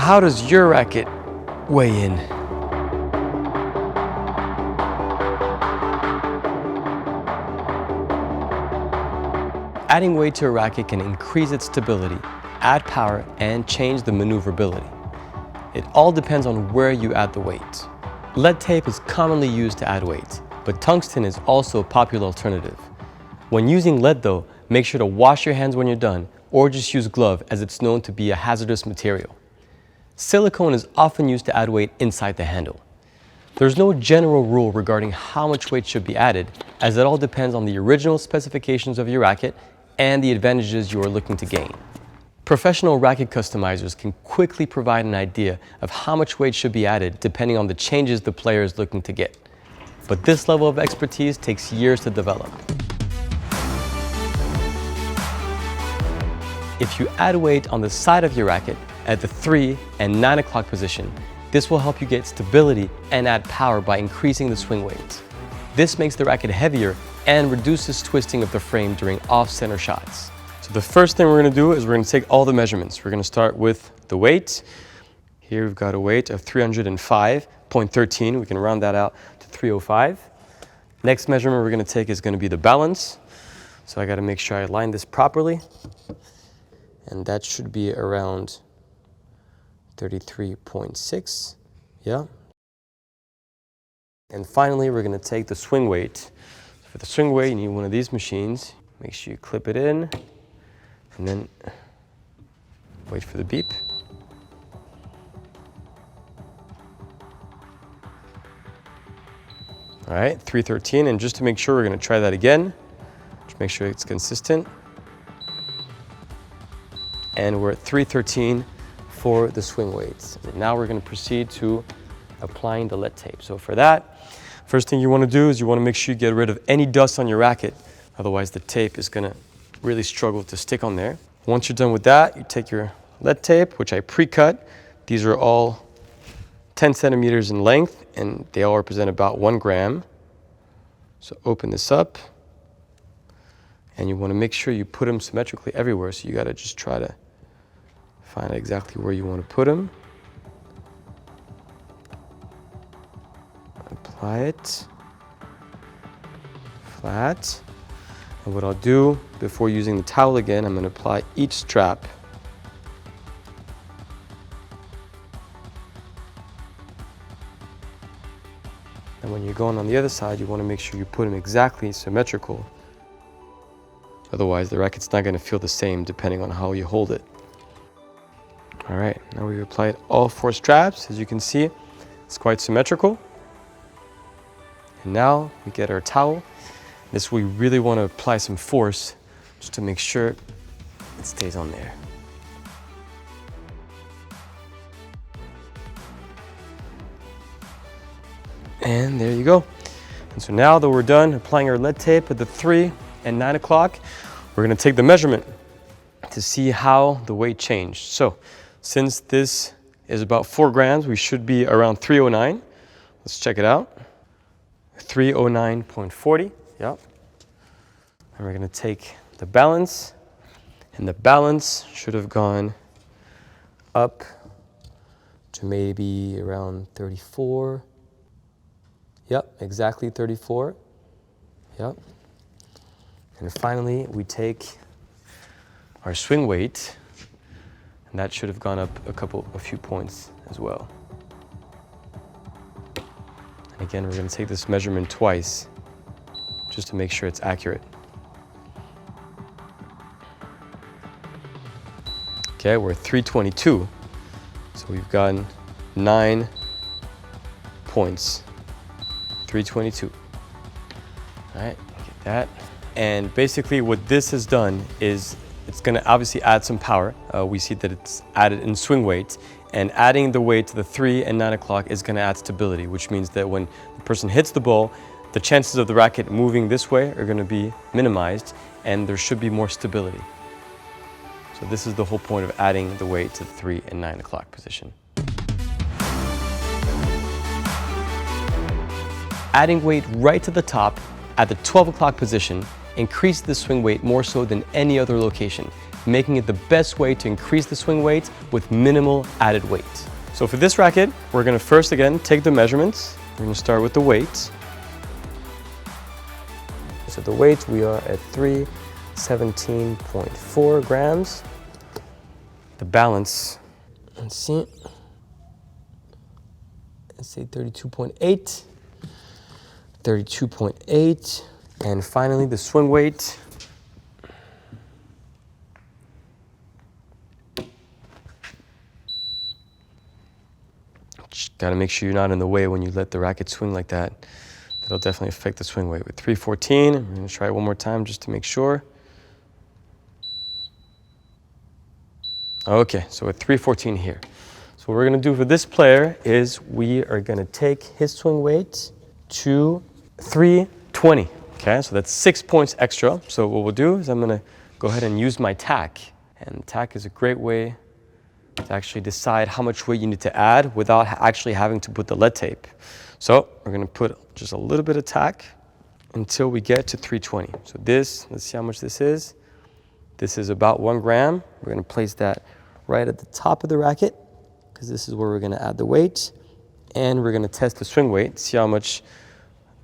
how does your racket weigh in? Adding weight to a racket can increase its stability, add power, and change the maneuverability. It all depends on where you add the weight. Lead tape is commonly used to add weight, but tungsten is also a popular alternative. When using lead though, make sure to wash your hands when you're done, or just use glove as it's known to be a hazardous material. Silicone is often used to add weight inside the handle. There's no general rule regarding how much weight should be added, as it all depends on the original specifications of your racket and the advantages you are looking to gain. Professional racket customizers can quickly provide an idea of how much weight should be added depending on the changes the player is looking to get. But this level of expertise takes years to develop. If you add weight on the side of your racket at the 3 and 9 o'clock position, this will help you get stability and add power by increasing the swing weight. This makes the racket heavier and reduces twisting of the frame during off-center shots. So the first thing we're going to do is we're going to take all the measurements. We're going to start with the weight. Here we've got a weight of 305.13. We can round that out to 305. Next measurement we're going to take is going to be the balance. So I got to make sure I line this properly. And that should be around 33.6. Yeah. And finally, we're going to take the swing weight. For the swing weight, you need one of these machines. Make sure you clip it in, and then wait for the beep. All right, 313, and just to make sure, we're going to try that again. Just make sure it's consistent. And we're at 313 for the swing weights. And now we're going to proceed to applying the lead tape. So for that, first thing you want to do is you want to make sure you get rid of any dust on your racket. Otherwise, the tape is going to really struggle to stick on there. Once you're done with that, you take your lead tape, which I pre-cut. These are all 10 centimeters in length, and they all represent about 1 gram. So open this up, and you want to make sure you put them symmetrically everywhere. So you got to just try to find exactly where you want to put them. Apply it flat. And what I'll do before using the towel again, I'm going to apply each strap. And when you're going on the other side, you want to make sure you put them exactly symmetrical. Otherwise, the racket's not going to feel the same depending on how you hold it. All right, now we've applied all 4 straps. As you can see, it's quite symmetrical. And now we get our towel. This we really want to apply some force just to make sure it stays on there. And there you go. And so now that we're done applying our lead tape at the 3 and 9 o'clock, we're going to take the measurement to see how the weight changed. So since this is about 4 grams, we should be around 309. Let's check it out. 309.40, yep. And we're going to take the balance, and the balance should have gone up to maybe around 34. Yep, exactly 34. Yep. And finally, we take our swing weight, and that should have gone up a few points as well. And again, we're going to take this measurement twice just to make sure it's accurate. Okay, we're at 322. So we've gotten 9 points. 322. All right, get that. And basically what this has done is it's going to obviously add some power. We see that it's added in swing weight, and adding the weight to the 3 and 9 o'clock is going to add stability, which means that when the person hits the ball, the chances of the racket moving this way are going to be minimized, and there should be more stability. So this is the whole point of adding the weight to the 3 and 9 o'clock position. Adding weight right to the top at the 12 o'clock position increased the swing weight more so than any other location, making it the best way to increase the swing weight with minimal added weight. So for this racket, we're gonna first again take the measurements. We're gonna start with the weight. So the weight, we are at 317.4 grams. The balance, let's see, let's say 32.8, 32.8. And finally, the swing weight. Just gotta make sure you're not in the way when you let the racket swing like that. That'll definitely affect the swing weight. With 314, we're gonna try it one more time just to make sure. Okay, so with 314 here. So what we're gonna do for this player is we are gonna take his swing weight to 320. Okay, so that's 6 points extra. So what we'll do is I'm gonna go ahead and use my tack. And tack is a great way to actually decide how much weight you need to add without actually having to put the lead tape. So we're gonna put just a little bit of tack until we get to 320. So this, let's see how much this is. This is about 1 gram. We're gonna place that right at the top of the racket because this is where we're gonna add the weight. And we're gonna test the swing weight, see how much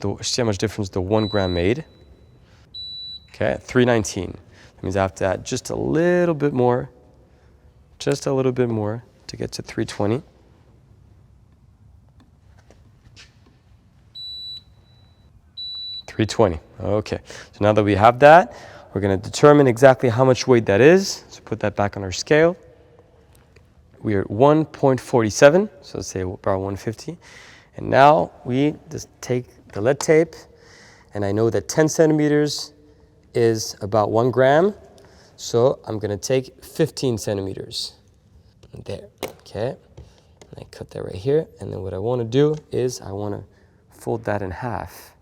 difference the 1 gram made. Okay, 319. That means I have to add just a little bit more to get to 320. Okay, so now that we have that, we're gonna determine exactly how much weight that is. So put that back on our scale. We are at 1.47, so let's say about 150. And now we just take the lead tape, and I know that 10 centimeters is about 1 gram, so I'm gonna take 15 centimeters. There, okay? And I cut that right here, and then what I wanna do is I wanna fold that in half,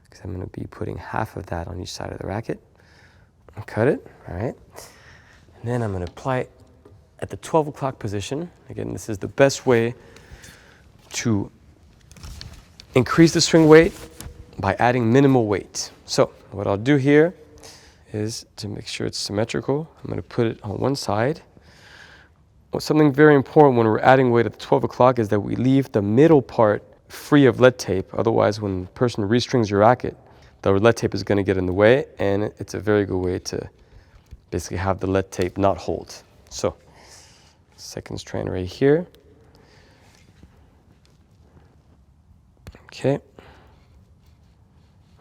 because I'm gonna be putting half of that on each side of the racket. And cut it, all right? And then I'm gonna apply it at the 12 o'clock position. Again, this is the best way to increase the swing weight by adding minimal weight. So what I'll do here is to make sure it's symmetrical, I'm going to put it on one side. Well, something very important when we're adding weight at the 12 o'clock is that we leave the middle part free of lead tape. Otherwise, when the person restrings your racket, the lead tape is going to get in the way, and it's a very good way to basically have the lead tape not hold. So second strand right here. Okay.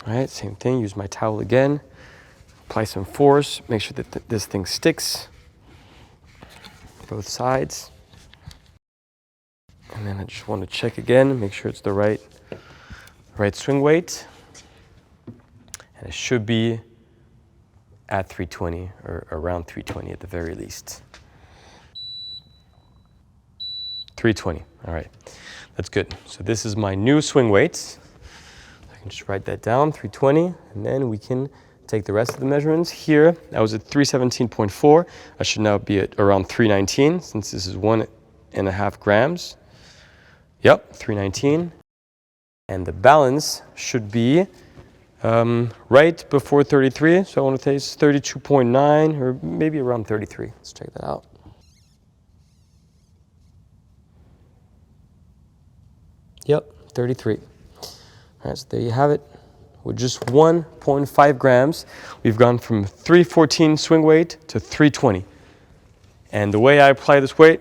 All right, same thing, use my towel again. Apply some force, make sure that this thing sticks. Both sides. And then I just want to check again, make sure it's the right swing weight. And it should be at 320 or around 320 at the very least. 320, all right, that's good. So this is my new swing weight. I can just write that down, 320, and then we can take the rest of the measurements. Here, I was at 317.4. I should now be at around 319 since this is 1.5 grams. Yep, 319. And the balance should be right before 33. So I want to say it's 32.9 or maybe around 33. Let's check that out. Yep, 33. All right, so there you have it. With just 1.5 grams, we've gone from 314 swing weight to 320. And the way I apply this weight,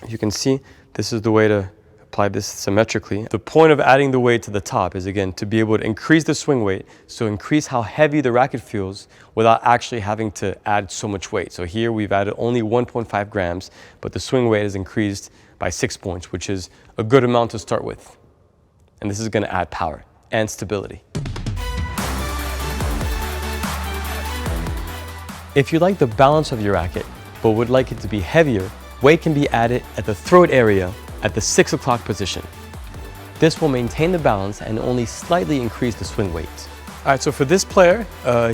you can see this is the way to apply this symmetrically. The point of adding the weight to the top is, again, to be able to increase the swing weight, so increase how heavy the racket feels without actually having to add so much weight. So here we've added only 1.5 grams, but the swing weight is increased by 6 points, which is a good amount to start with. And this is going to add power and stability. If you like the balance of your racket, but would like it to be heavier, weight can be added at the throat area at the 6 o'clock position. This will maintain the balance and only slightly increase the swing weight. All right, so for this player,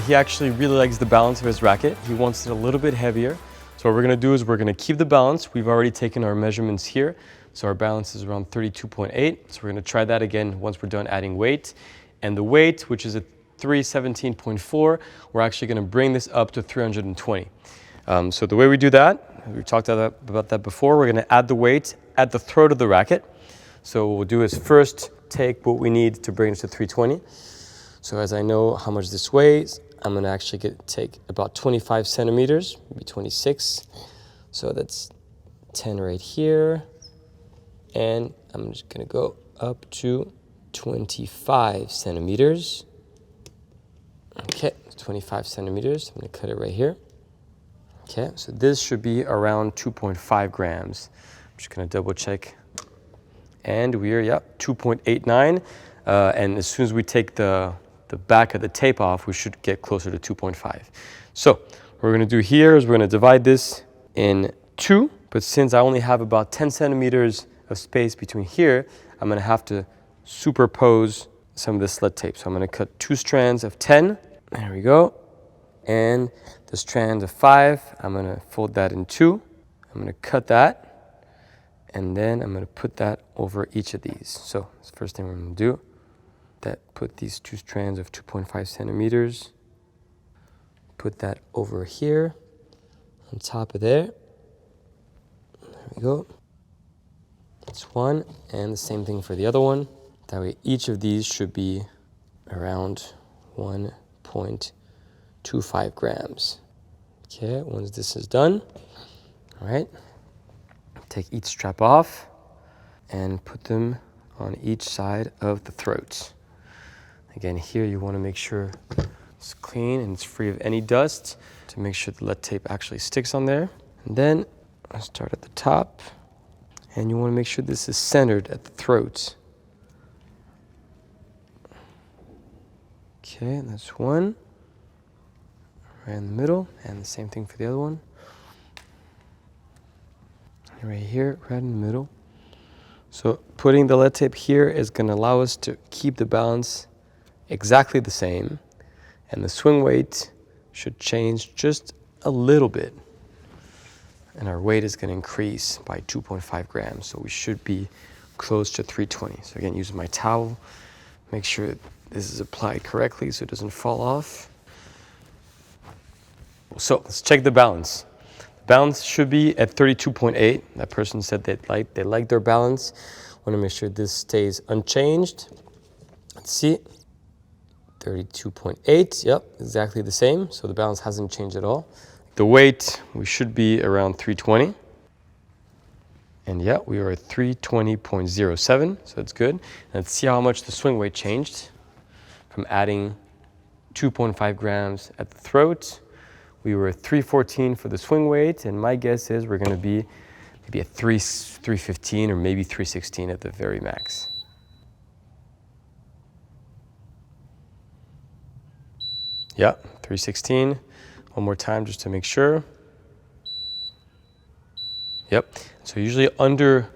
he actually really likes the balance of his racket. He wants it a little bit heavier. So what we're gonna do is we're gonna keep the balance. We've already taken our measurements here. So our balance is around 32.8. So we're gonna try that again once we're done adding weight. And the weight, which is at 317.4, we're actually going to bring this up to 320. So the way we do that, we talked about that before, we're going to add the weight at the throat of the racket. So what we'll do is first take what we need to bring it to 320. So as I know how much this weighs, I'm going to actually take about 25 centimeters, maybe 26. So that's 10 right here. And I'm just going to go up to 25 centimeters. Okay, 25 centimeters. I'm going to cut it right here. Okay, so this should be around 2.5 grams. I'm just going to double check. And we are, 2.89. And as soon as we take the back of the tape off, we should get closer to 2.5. So what we're going to do here is we're going to divide this in two. But since I only have about 10 centimeters of space between here, I'm going to have to superpose some of this lead tape. So I'm going to cut 2 strands of 10. There we go. And the strand of 5, I'm going to fold that in 2. I'm going to cut that. And then I'm going to put that over each of these. So that's the first thing we're going to do. Put these 2 strands of 2.5 centimeters. Put that over here on top of there. There we go. That's one, and the same thing for the other one. That way each of these should be around 1.25 grams. Okay, once this is done, all right, take each strap off and put them on each side of the throat. Again, here you want to make sure it's clean and it's free of any dust to make sure the lead tape actually sticks on there. And then I'll start at the top. And you want to make sure this is centered at the throat. Okay, that's one. Right in the middle, and the same thing for the other one. Right here, right in the middle. So putting the lead tape here is going to allow us to keep the balance exactly the same. And the swing weight should change just a little bit. And our weight is going to increase by 2.5 grams. So we should be close to 320. So again, using my towel, make sure this is applied correctly so it doesn't fall off. So let's check the balance. The balance should be at 32.8. That person said they like their balance. Want to make sure this stays unchanged. Let's see. 32.8. Yep, exactly the same. So the balance hasn't changed at all. The weight, we should be around 320. And yeah, we are at 320.07, so it's good. And let's see how much the swing weight changed from adding 2.5 grams at the throat. We were at 314 for the swing weight, and my guess is we're going to be maybe at 315 or maybe 316 at the very max. Yeah, 316. One more time just to make sure. Yep. So usually under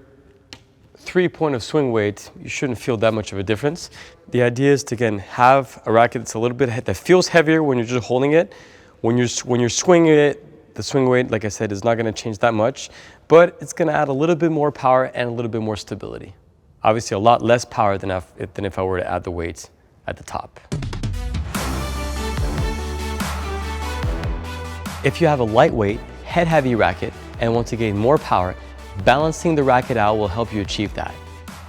3 point of swing weight, you shouldn't feel that much of a difference. The idea is to, again, have a racket that's a little bit, that feels heavier when you're just holding it. When you're swinging it, the swing weight, like I said, is not going to change that much, but it's going to add a little bit more power and a little bit more stability. Obviously, a lot less power than if I were to add the weight at the top. If you have a lightweight, head-heavy racket and want to gain more power, balancing the racket out will help you achieve that.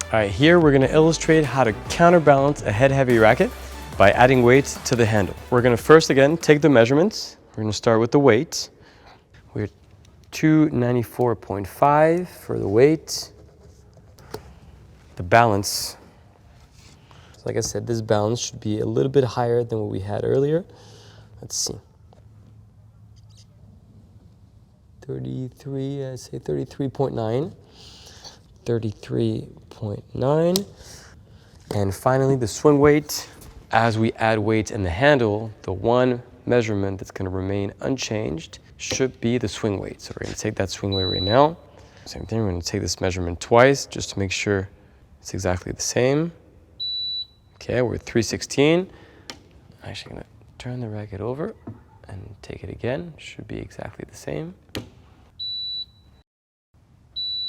All right, here we're going to illustrate how to counterbalance a head-heavy racket by adding weight to the handle. We're going to first, again, take the measurements. We're going to start with the weight. We're 294.5 for the weight. The balance, like I said, this balance should be a little bit higher than what we had earlier. Let's see. 33, I say 33.9. 33.9. And finally, the swing weight. As we add weight in the handle, the one measurement that's going to remain unchanged should be the swing weight. So we're going to take that swing weight right now. Same thing, we're going to take this measurement twice just to make sure it's exactly the same. Okay, we're at 316. I'm actually going to turn the racket over and take it again. Should be exactly the same.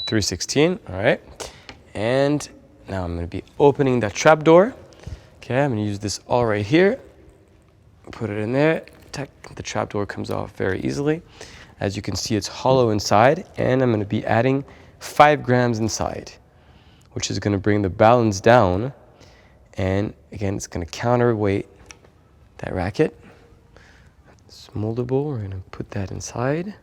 316, all right. And now I'm going to be opening that trap door. Okay, I'm going to use this all right here. Put it in there. The trapdoor comes off very easily. As you can see, it's hollow inside, and I'm going to be adding 5 grams inside, which is going to bring the balance down. And again, it's going to counterweight that racket. It's moldable. We're going to put that inside.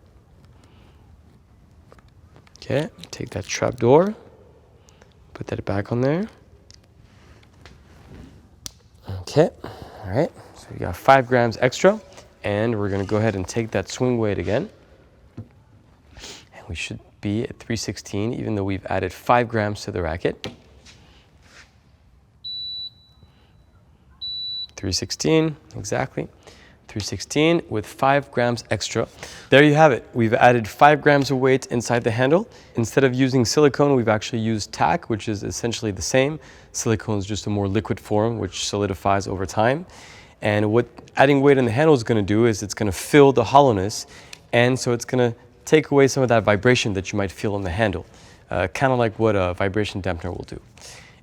Okay, take that trapdoor, put that back on there. Okay, all right. So we got 5 grams extra, and we're going to go ahead and take that swing weight again. And we should be at 316, even though we've added 5 grams to the racket. 316, exactly. 316 with 5 grams extra. There you have it. We've added 5 grams of weight inside the handle. Instead of using silicone, we've actually used tack, which is essentially the same. Silicone is just a more liquid form, which solidifies over time. And what adding weight in the handle is going to do is it's going to fill the hollowness, and so it's going to take away some of that vibration that you might feel on the handle, kind of like what a vibration dampener will do.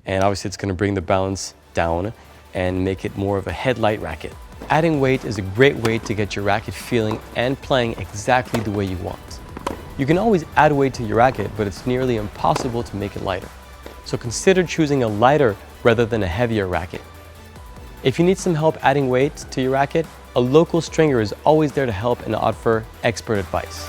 And obviously it's going to bring the balance down and make it more of a headlight racket. Adding weight is a great way to get your racket feeling and playing exactly the way you want. You can always add weight to your racket, but it's nearly impossible to make it lighter. So consider choosing a lighter rather than a heavier racket. If you need some help adding weight to your racket, a local stringer is always there to help and offer expert advice.